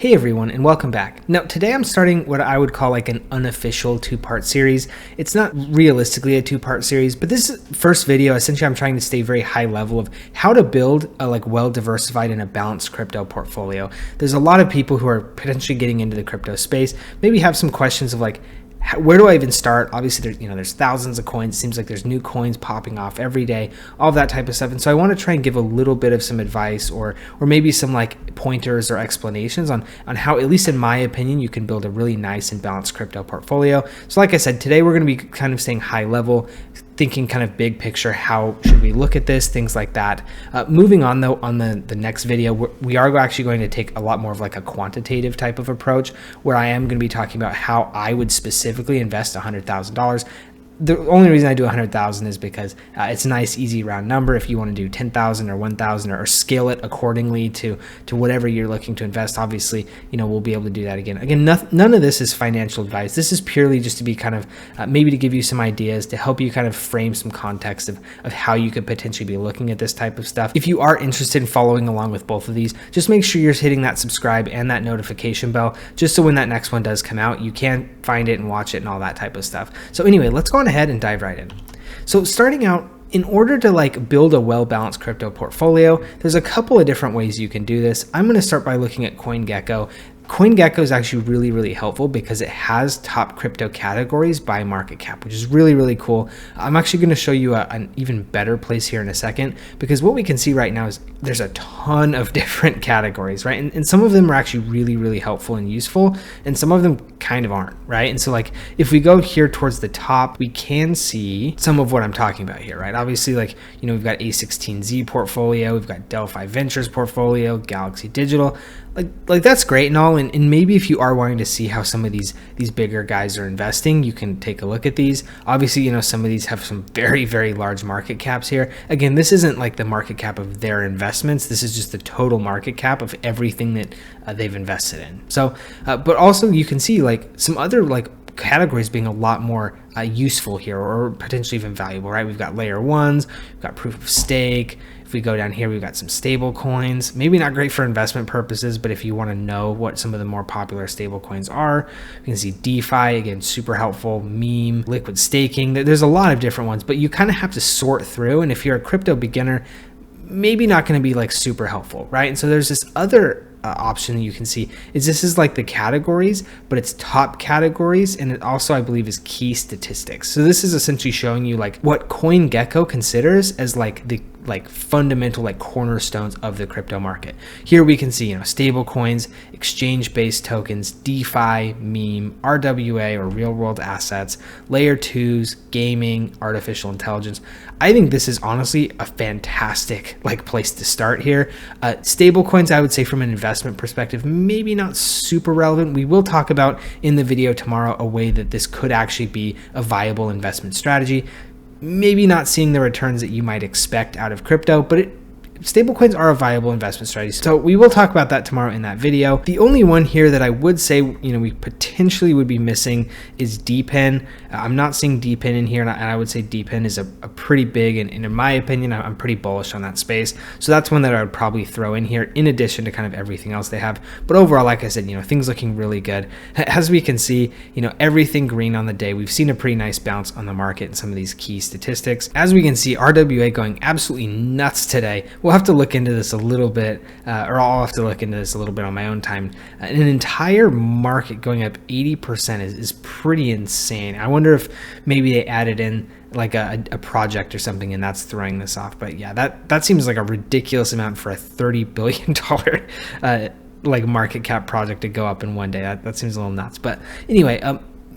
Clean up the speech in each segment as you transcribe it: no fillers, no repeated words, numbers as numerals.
Hey everyone, and welcome back. Now today I'm starting what I would call like an unofficial two-part series. It's not realistically a two-part series, but this first video, essentially I'm trying to stay very high level of how to build a well-diversified and a balanced crypto portfolio. There's a lot of people who are potentially getting into the crypto space, maybe have some questions of like, where do I even start? Obviously, there's thousands of coins. It seems like there's new coins popping off every day, all of that type of stuff. And so I want to try and give a little bit of some advice or maybe some like pointers or explanations on how, at least in my opinion, you can build a really nice and balanced crypto portfolio. So like I said, today we're going to be kind of staying high level, thinking kind of big picture, how should we look at this, things like that. Moving on though, on the next video, we are actually going to take a lot more of like a quantitative type of approach, where I am going to be talking about how I would specifically invest $100,000. The only reason I do 100,000 is because it's a nice, easy round number. If you want to do 10,000 or 1,000 or scale it accordingly to whatever you're looking to invest, obviously, we'll be able to do that again. Again, none of this is financial advice. This is purely just to be kind of maybe to give you some ideas, to help you kind of frame some context of how you could potentially be looking at this type of stuff. If you are interested in following along with both of these, just make sure you're hitting that subscribe and that notification bell, just so when that next one does come out, you can find it and watch it and all that type of stuff. So anyway, let's go on ahead and dive right in. So starting out, in order to like build a well-balanced crypto portfolio, there's a couple of different ways you can do this. I'm going to start by looking at CoinGecko. CoinGecko is actually really, really helpful because it has top crypto categories by market cap, which is really, really cool. I'm actually going to show you an even better place here in a second, because what we can see right now is there's a ton of different categories, right? And some of them are actually really, really helpful and useful, and some of them kind of aren't, right? And so like if we go here towards the top, we can see some of what I'm talking about here, right? Obviously, like, we've got A16Z portfolio, we've got Delphi Ventures portfolio, Galaxy Digital, like that's great and all, and maybe if you are wanting to see how some of these bigger guys are investing, you can take a look at these. Obviously, some of these have some very, very large market caps here. Again, this isn't like the market cap of their investments. This is just the total market cap of everything that they've invested in. So, but also you can see like some other like categories being a lot more useful here, or potentially even valuable, right? We've got layer ones, we've got proof of stake. If we go down here, we've got some stable coins, maybe not great for investment purposes, but if you want to know what some of the more popular stable coins are, you can see DeFi, again, super helpful, meme, liquid staking. There's a lot of different ones, but you kind of have to sort through. And if you're a crypto beginner, maybe not going to be like super helpful, right? And so there's this other option that you can see is this is like the categories, but it's top categories, and it also, I believe, is key statistics. So this is essentially showing you like what CoinGecko considers as like the fundamental cornerstones of the crypto market. Here we can see stable coins, exchange-based tokens, DeFi, meme, RWA or real-world assets, layer 2s, gaming, artificial intelligence. I think this is honestly a fantastic place to start here. Stable coins, I would say from an investment perspective, maybe not super relevant. We will talk about in the video tomorrow a way that this could actually be a viable investment strategy. Maybe not seeing the returns that you might expect out of crypto, but stablecoins are a viable investment strategy. So we will talk about that tomorrow in that video. The only one here that I would say, we potentially would be missing is DePIN. I'm not seeing DePIN in here, and I would say DePIN is a pretty big, and in my opinion, I'm pretty bullish on that space. So that's one that I would probably throw in here in addition to kind of everything else they have. But overall, like I said, things looking really good. As we can see, everything green on the day. We've seen a pretty nice bounce on the market in some of these key statistics. As we can see, RWA going absolutely nuts today. We'll have to look into this a little bit, or I'll have to look into this a little bit on my own time. An entire market going up 80% is pretty insane. I wonder if maybe they added in like a project or something, and that's throwing this off. But yeah, that seems like a ridiculous amount for a $30 billion market cap project to go up in one day. That seems a little nuts. But anyway,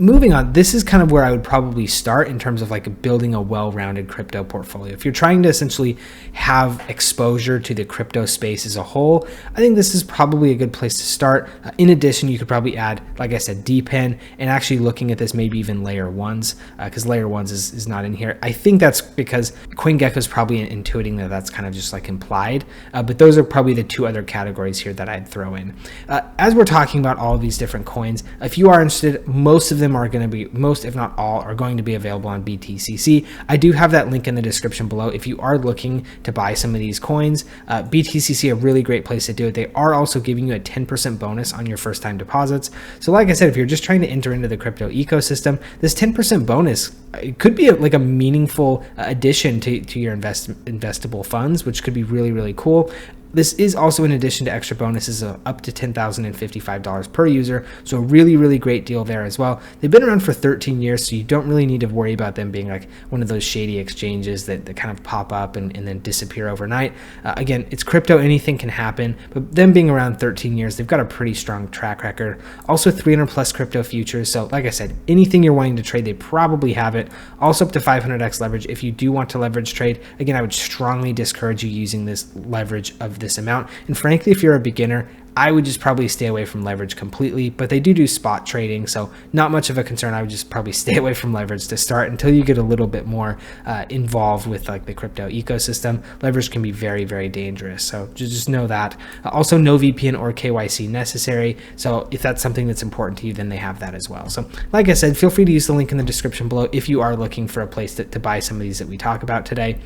moving on, this is kind of where I would probably start in terms of building a well-rounded crypto portfolio. If you're trying to essentially have exposure to the crypto space as a whole, I think this is probably a good place to start. In addition, you could probably add, like I said, DePIN, and actually looking at this maybe even layer ones, because layer ones is not in here. I think that's because CoinGecko is probably intuiting that that's kind of just implied, but those are probably the two other categories here that I'd throw in. As we're talking about all of these different coins, if you are interested, most of them them are going to be, most if not all, are going to be available on BTCC. I do have that link in the description below if you are looking to buy some of these coins. BTCC, a really great place to do it. They are also giving you a 10% bonus on your first time deposits. So like I said, if you're just trying to enter into the crypto ecosystem, this 10% bonus, it could be like a meaningful addition to your investable funds, which could be really, really cool. This is also in addition to extra bonuses of up to $10,055 per user. So a really, really great deal there as well. They've been around for 13 years, so you don't really need to worry about them being like one of those shady exchanges that kind of pop up and then disappear overnight. Again, it's crypto, anything can happen, but them being around 13 years, they've got a pretty strong track record. Also 300 plus crypto futures. So like I said, anything you're wanting to trade, they probably have it. Also up to 500x leverage. If you do want to leverage trade, again, I would strongly discourage you using this leverage of this amount. And frankly, if you're a beginner, I would just probably stay away from leverage completely, but they do spot trading, so not much of a concern. I would just probably stay away from leverage to start until you get a little bit more involved with like the crypto ecosystem. Leverage can be very, very dangerous, so just know that. Also, no VPN or KYC necessary, so if that's something that's important to you, then they have that as well. So like I said, feel free to use the link in the description below if you are looking for a place to buy some of these that we talk about today.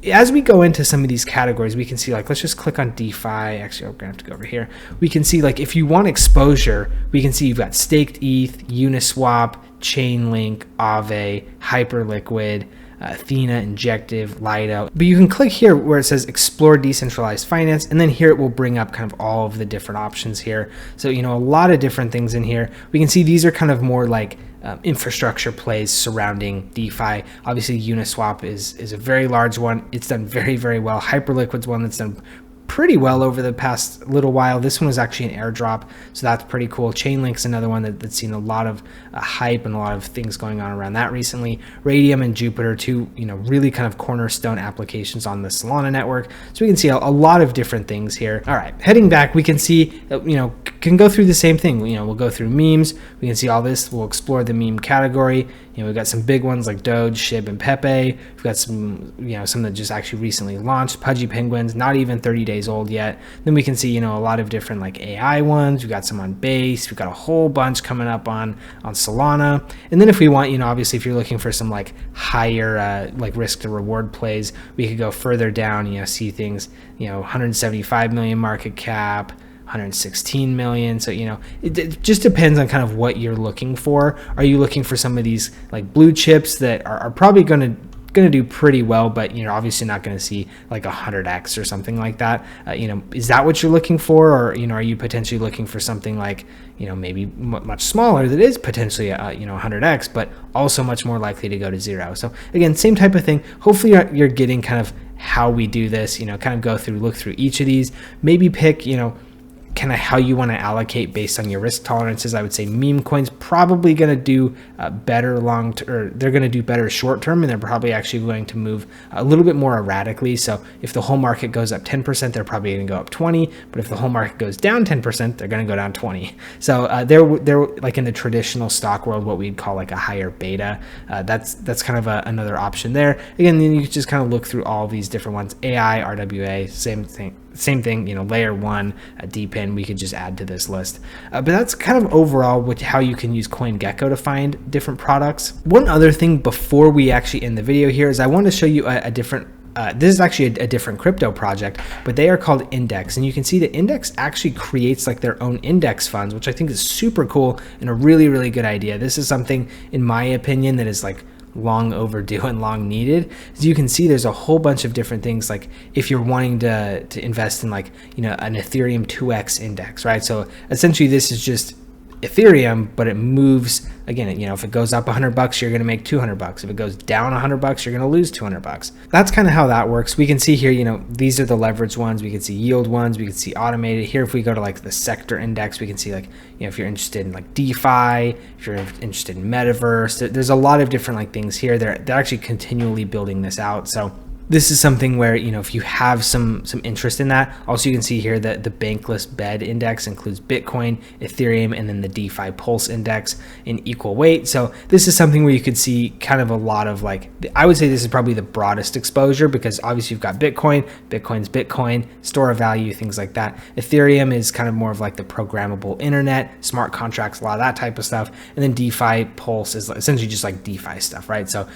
As we go into some of these categories, we can see, like, let's just click on DeFi. Actually, I'm gonna have to go over here. We can see, like, if you want exposure, we can see you've got staked ETH, Uniswap, Chainlink, Aave, Hyperliquid, Athena, Injective, Lido. But you can click here where it says explore decentralized finance, and then here it will bring up kind of all of the different options here. So, you know, a lot of different things in here. We can see these are kind of more like infrastructure plays surrounding DeFi. Obviously, Uniswap is a very large one. It's done very, very well. Hyperliquid's one that's done pretty well over the past little while. This one was actually an airdrop, so that's pretty cool. Chainlink's another one that's seen a lot of hype and a lot of things going on around that recently. Radium and Jupiter, two, you know, really kind of cornerstone applications on the Solana network. So we can see a lot of different things here. All right, heading back, we can see, you know, can go through the same thing. You know, we'll go through memes. We can see all this. We'll explore the meme category. You know, we've got some big ones like Doge, Shib, and Pepe. We've got some, you know, some that just actually recently launched. Pudgy Penguins, not even 30 days old yet. Then we can see, you know, a lot of different like AI ones. We've got some on Base. We've got a whole bunch coming up on Solana. And then if we want, you know, obviously if you're looking for some like higher like risk to reward plays, we could go further down, you know, see things, you know, 175 million market cap, 116 million. So, you know, it just depends on kind of what you're looking for. Are you looking for some of these like blue chips that are probably going to do pretty well, but, you know, obviously not going to see like 100x or something like that? You know, is that what you're looking for? Or, you know, are you potentially looking for something like, you know, maybe much smaller that is potentially, you know, 100x, but also much more likely to go to zero? So again, same type of thing. Hopefully you're getting kind of how we do this, you know, kind of go through, look through each of these, maybe pick, you know, kind of how you want to allocate based on your risk tolerances. I would say meme coins probably going to do better they're going to do better short term, and they're probably actually going to move a little bit more erratically. So if the whole market goes up 10%, they're probably going to go up 20, but if the whole market goes down 10%, they're going to go down 20. So they're like in the traditional stock world, what we'd call like a higher beta. That's kind of another option there. Again, then you just kind of look through all these different ones. AI, RWA, same thing, you know, layer one, DePIN, we could just add to this list. But that's kind of overall with how you can use CoinGecko to find different products. One other thing before we actually end the video here is I want to show you a different, this is actually a different crypto project, but they are called Index. And you can see that Index actually creates like their own index funds, which I think is super cool and a really, really good idea. This is something, in my opinion, that is like long overdue and long needed. As you can see, there's a whole bunch of different things. Like if you're wanting to invest in like, you know, an Ethereum 2x index, right? So essentially this is just Ethereum, but it moves, again, you know, if it goes up $100, you're going to make $200. If it goes down $100, you're going to lose $200. That's kind of how that works. We can see here, you know, these are the leverage ones. We can see yield ones. We can see automated. Here, if we go to like the sector index, we can see like, you know, if you're interested in like DeFi, if you're interested in metaverse, there's a lot of different like things here. They're actually continually building this out. So this is something where, if you have some interest in that, also you can see here that the bankless bed index includes Bitcoin, Ethereum, and then the DeFi Pulse index in equal weight. So this is something where you could see kind of a lot of I would say this is probably the broadest exposure, because obviously you've got Bitcoin, Bitcoin's Bitcoin, store of value, things like that. Ethereum is kind of more of like the programmable internet, smart contracts, a lot of that type of stuff. And then DeFi Pulse is essentially just like DeFi stuff, right? So,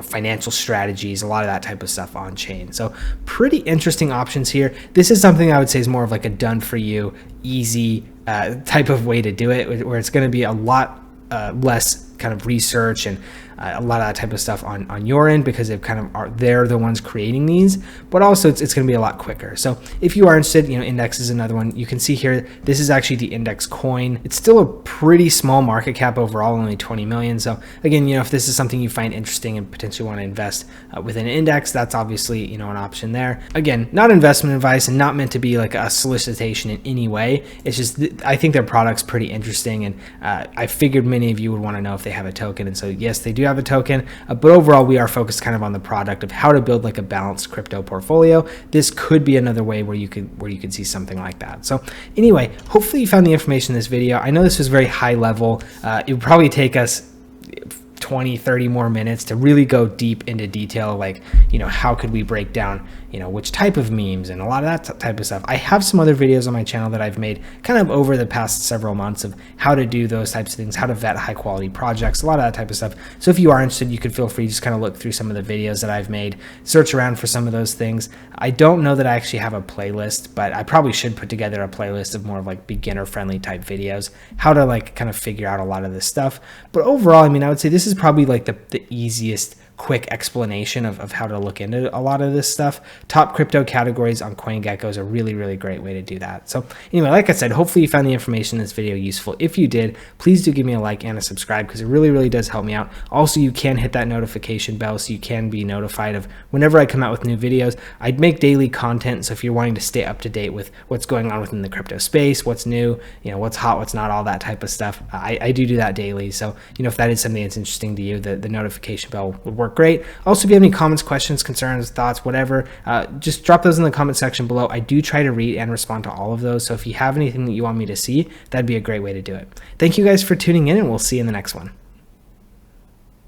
financial strategies, a lot of that type of stuff on chain. So pretty interesting options here. This is something I would say is more of like a done for you, easy type of way to do it, where it's going to be a lot less kind of research and a lot of that type of stuff on your end, because they're the ones creating these, but also it's going to be a lot quicker. So if you are interested, Index is another one. You can see here, this is actually the Index coin. It's still a pretty small market cap overall, only 20 million. So again, if this is something you find interesting and potentially want to invest within an index, that's obviously, an option there. Again, not investment advice and not meant to be like a solicitation in any way. It's just, I think their product's pretty interesting, and I figured many of you would want to know if they have a token. And so yes, they do have a token, but overall we are focused kind of on the product of how to build like a balanced crypto portfolio. This could be another way where you could see something like that. So anyway, hopefully you found the information in this video. I know this was very high level. It would probably take us 20-30 more minutes to really go deep into detail, like how could we break down which type of memes and a lot of that type of stuff. I have some other videos on my channel that I've made kind of over the past several months of how to do those types of things, how to vet high quality projects, a lot of that type of stuff. So if you are interested, you could feel free to just kind of look through some of the videos that I've made, search around for some of those things. I don't know that I actually have a playlist, but I probably should put together a playlist of more of like beginner friendly type videos, how to like kind of figure out a lot of this stuff. But overall, I would say this is probably like the easiest quick explanation of how to look into a lot of this stuff. Top crypto categories on CoinGecko is a really, really great way to do that. So anyway, like I said, hopefully you found the information in this video useful. If you did, please do give me a like and a subscribe, because it really, really does help me out. Also, you can hit that notification bell so you can be notified of whenever I come out with new videos. I'd make daily content, so if you're wanting to stay up to date with what's going on within the crypto space, what's new, what's hot, what's not, all that type of stuff, I do that daily. So if that is something that's interesting to you, the notification bell would work great. Also, if you have any comments, questions, concerns, thoughts, whatever, just drop those in the comment section below. I do try to read and respond to all of those, so if you have anything that you want me to see, that'd be a great way to do it. Thank you guys for tuning in, and we'll see you in the next one.